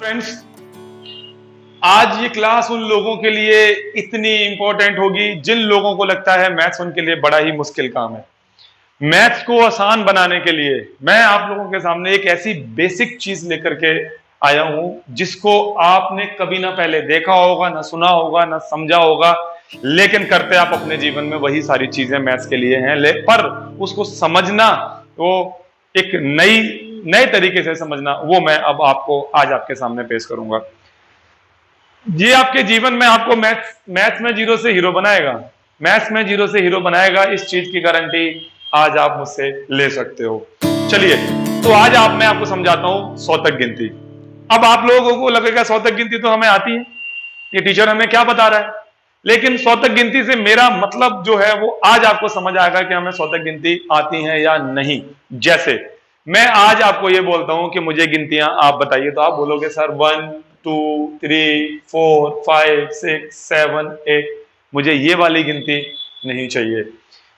Friends, आज ये class उन लोगों के लिए इतनी इंपॉर्टेंट होगी जिन लोगों को लगता है मैथ्स उनके लिए बड़ा ही मुश्किल काम है। मैथ्स को आसान बनाने के लिए मैं आप लोगों के सामने एक ऐसी बेसिक चीज लेकर के आया हूं जिसको आपने कभी ना पहले देखा होगा, ना सुना होगा, ना समझा होगा, लेकिन करते आप अपने जीवन में वही सारी चीजें मैथ्स के लिए हैं। पर उसको समझना तो एक नए तरीके से समझना, वो मैं अब आपको आज आपके सामने पेश करूंगा। ये आपके जीवन में आपको मैथ्स में जीरो से हीरो बनाएगा। मैथ्स में जीरो से हीरो बनाएगा, इस चीज की गारंटी आज आप मुझसे ले सकते हो। चलिए, तो आज मैं आपको समझाता हूं 100 तक गिनती। अब आप लोगों को लगेगा 100 तक गिनती तो हमें आती है, ये टीचर हमें क्या बता रहा है, लेकिन 100 तक गिनती से मेरा मतलब जो है वो आज आपको समझ आएगा कि हमें 100 तक गिनती आती है या नहीं। जैसे मैं आज आपको ये बोलता हूं कि मुझे गिनतियां आप बताइए, तो आप बोलोगे सर 1 2 3 4 5 6 7 8। मुझे ये वाली गिनती नहीं चाहिए,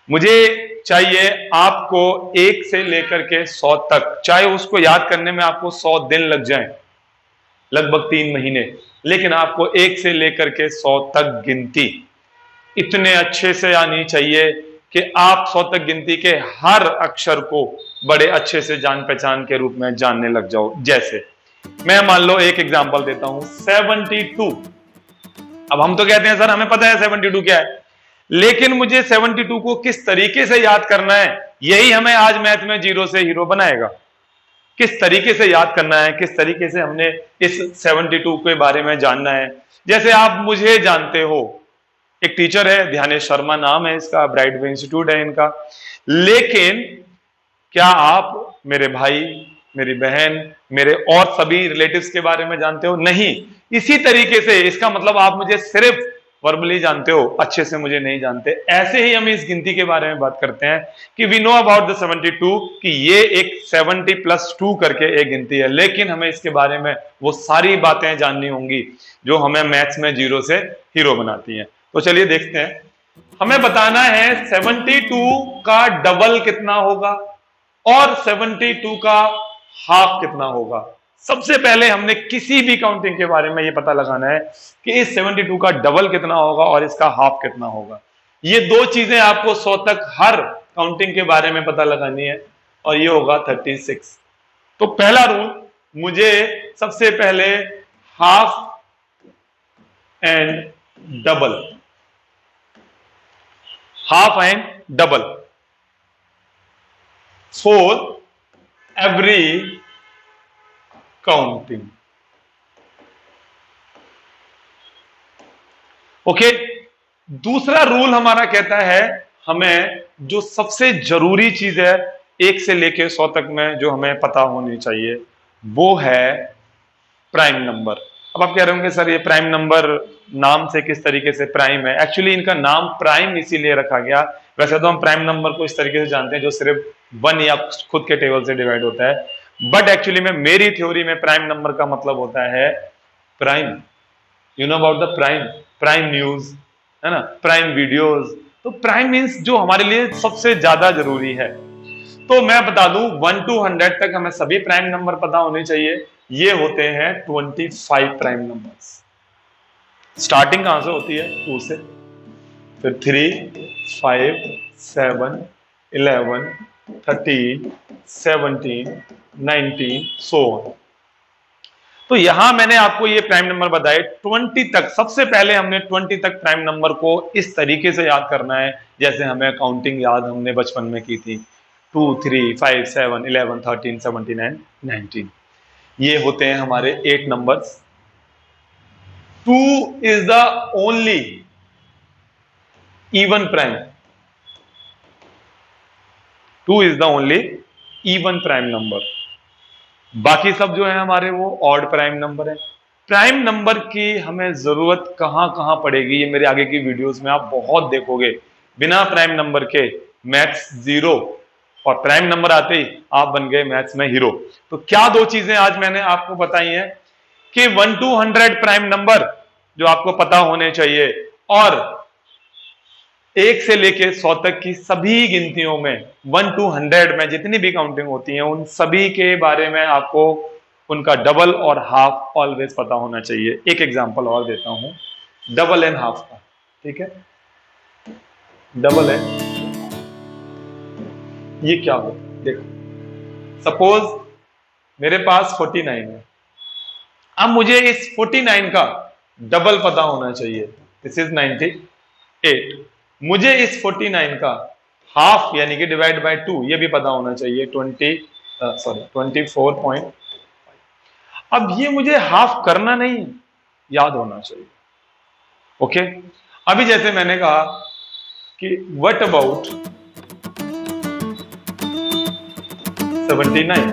मुझे चाहिए आपको 1 से लेकर के 100 तक, चाहे उसको याद करने में आपको 100 दिन लग जाए, लगभग 3 महीने, लेकिन आपको 1 से लेकर के 100 तक गिनती इतने अच्छे से आनी चाहिए कि आप 100 तक गिनती के हर अक्षर को बड़े अच्छे से जान पहचान के रूप में जानने लग जाओ। जैसे मैं मान लो एक एग्जांपल देता हूं, 72। अब हम तो कहते हैं सर हमें पता है 72 क्या है, लेकिन मुझे 72 को किस तरीके से याद करना है, यही हमें आज मैथ में जीरो से हीरो बनाएगा। किस तरीके से याद करना है, किस तरीके से हमने इस 72 के बारे में जानना है। जैसे आप मुझे जानते हो, एक टीचर है, ध्यानेश शर्मा नाम है इसका, ब्राइट वे इंस्टीट्यूट है इनका, लेकिन क्या आप मेरे भाई, मेरी बहन, मेरे और सभी रिलेटिव्स के बारे में जानते हो? नहीं। इसी तरीके से इसका मतलब आप मुझे सिर्फ वर्बली जानते हो, अच्छे से मुझे नहीं जानते। ऐसे ही हम इस गिनती के बारे में बात करते हैं कि वी नो अबाउट द 72 कि ये एक 70 + 2 करके एक गिनती है, लेकिन हमें इसके बारे में वो सारी बातें जाननी होंगी जो हमें मैथ्स में जीरो से हीरो बनाती हैं। तो चलिए देखते हैं, हमें बताना है 72 का डबल कितना होगा और 72 का हाफ कितना होगा। सबसे पहले हमने किसी भी काउंटिंग के बारे में यह पता लगाना है कि इस 72 का डबल कितना होगा और इसका हाफ कितना होगा। ये दो चीजें आपको 100 तक हर काउंटिंग के बारे में पता लगानी है, और ये होगा 36। तो पहला रूल, मुझे सबसे पहले half and double, half and double for every counting. Okay, दूसरा रूल हमारा कहता है हमें जो सबसे जरूरी चीज है 1 से लेके 100 तक में जो हमें पता होनी चाहिए वो है प्राइम नंबर। अब आप कह रहे होंगे सर ये प्राइम नंबर नाम से किस तरीके से प्राइम है? एक्चुअली इनका नाम प्राइम इसीलिए रखा गया, वैसे तो हम प्राइम नंबर को इस तरीके से जानते हैं जो सिर्फ 1 या खुद के टेबल से डिवाइड होता है, बट एक्चुअली में मेरी थ्योरी में प्राइम नंबर का मतलब होता है prime. You know about the prime, prime news है ना, प्राइम वीडियोस। तो प्राइम मींस जो हमारे लिए सबसे ज्यादा जरूरी है। तो मैं बता दूं 1 to 100 तक हमें सभी प्राइम नंबर पता होने चाहिए। ये होते हैं 25 प्राइम नंबर्स। स्टार्टिंग कहां से होती है? 2 से, फिर 3 5 7 11 13 17 19 सो ऑन। तो यहां मैंने आपको ये प्राइम नंबर बताए 20 तक। सबसे पहले हमने 20 तक प्राइम नंबर को इस तरीके से याद करना है जैसे हमें काउंटिंग याद हमने बचपन में की थी, 2 3 5 7 11 13 17 एंड 19। ये होते हैं हमारे 8 numbers. 2 is the only even prime, 2 is the only even prime number. बाकी सब जो है हमारे वो ऑड प्राइम नंबर है। प्राइम नंबर की हमें जरूरत कहां कहां पड़ेगी, ये मेरे आगे की वीडियोस में आप बहुत देखोगे। बिना प्राइम नंबर के मैथ्स जीरो, और प्राइम नंबर आते ही आप बन गए मैथ्स में हीरो। तो क्या दो चीजें आज मैंने आपको बताई हैं कि 1 to 100 प्राइम नंबर जो आपको पता होने चाहिए, और 1 से लेके 100 तक की सभी गिनतियों में 1 to 100 में जितनी भी काउंटिंग होती है उन सभी के बारे में आपको उनका डबल और हाफ ऑलवेज पता होना चाहिए। एक एग्जांपल और देता हूं, डबल एंड हाफ का, ठीक है। डबल एंड, ये क्या हो, देखो सपोज मेरे पास 49 है, अब मुझे इस 49 का डबल पता होना चाहिए, दिस इज 98। मुझे इस 49 का हाफ यानी कि डिवाइड बाय 2 ये भी पता होना चाहिए, 24 अब ये मुझे हाफ करना नहीं, याद होना चाहिए। ओके, अभी जैसे मैंने कहा कि व्हाट अबाउट 79,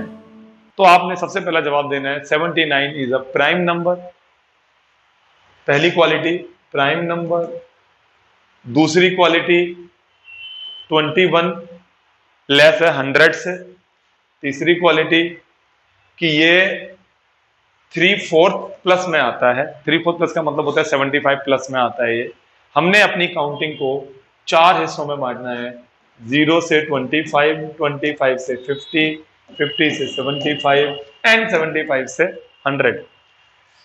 तो आपने सबसे पहला जवाब देना है 79 इज अ प्राइम नंबर, पहली क्वालिटी प्राइम नंबर। दूसरी क्वालिटी 21 लेस है 100 से। तीसरी क्वालिटी कि ये 3/4 प्लस में आता है, 3/4 प्लस का मतलब होता है 75 प्लस में आता है। ये हमने अपनी काउंटिंग को 4 हिस्सों में बांटना है, 0 से 25, 25 से 50, 50 से 75 एंड 75 से 100।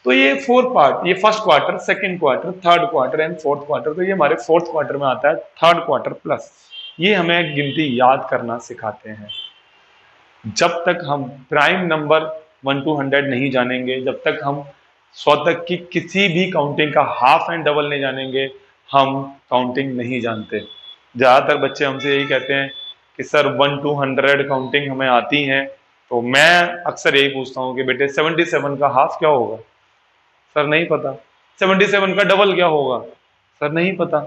तो ये 4 पार्ट, ये first quarter, second quarter, third quarter and fourth quarter, तो ये हमारे फोर्थ क्वार्टर में आता है, थर्ड क्वार्टर प्लस। ये हमें गिनती याद करना सिखाते हैं। जब तक हम प्राइम नंबर 1 to 100 नहीं जानेंगे, जब तक हम 100 तक की किसी भी काउंटिंग का हाफ एंड डबल नहीं जानेंगे, हम काउंटिंग नहीं जानते। ज्यादातर बच्चे हमसे यही कहते हैं कि सर 1 to 100 काउंटिंग हमें आती है, तो मैं अक्सर यही पूछता हूं कि बेटे 77 का हाफ क्या होगा? सर नहीं पता। 77 का डबल क्या होगा? सर नहीं पता।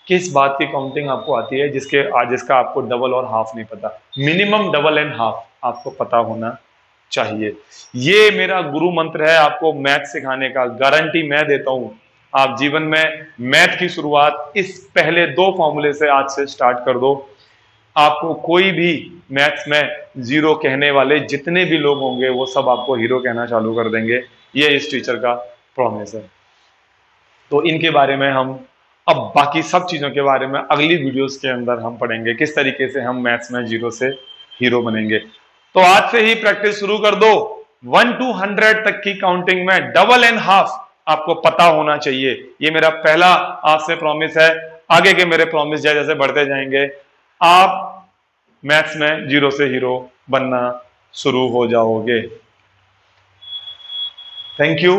किस बात की काउंटिंग आपको आती है जिसका आपको डबल और हाफ नहीं पता? मिनिमम डबल एंड हाफ आपको पता होना चाहिए। ये मेरा गुरु मंत्र है आपको मैथ सिखाने का, गारंटी मैं देता हूं। आप जीवन में मैथ की शुरुआत इस पहले 2 फॉर्मूले से आज से स्टार्ट कर दो। आपको कोई भी मैथ्स में जीरो कहने वाले जितने भी लोग होंगे वो सब आपको हीरो कहना चालू कर देंगे। ये इस टीचर का प्रॉमिस है। तो इनके बारे में हम अब बाकी सब चीजों के बारे में अगली वीडियोस के अंदर हम पढ़ेंगे, किस तरीके से हम मैथ्स में जीरो से हीरो बनेंगे। तो आज से ही प्रैक्टिस शुरू कर दो। 1 to 100 तक की काउंटिंग में डबल एंड हाफ आपको पता होना चाहिए। ये मेरा पहला आपसे प्रॉमिस है। आगे के मेरे प्रॉमिस जैसे जैसे बढ़ते जाएंगे, आप मैथ्स में जीरो से हीरो बनना शुरू हो जाओगे। Thank you.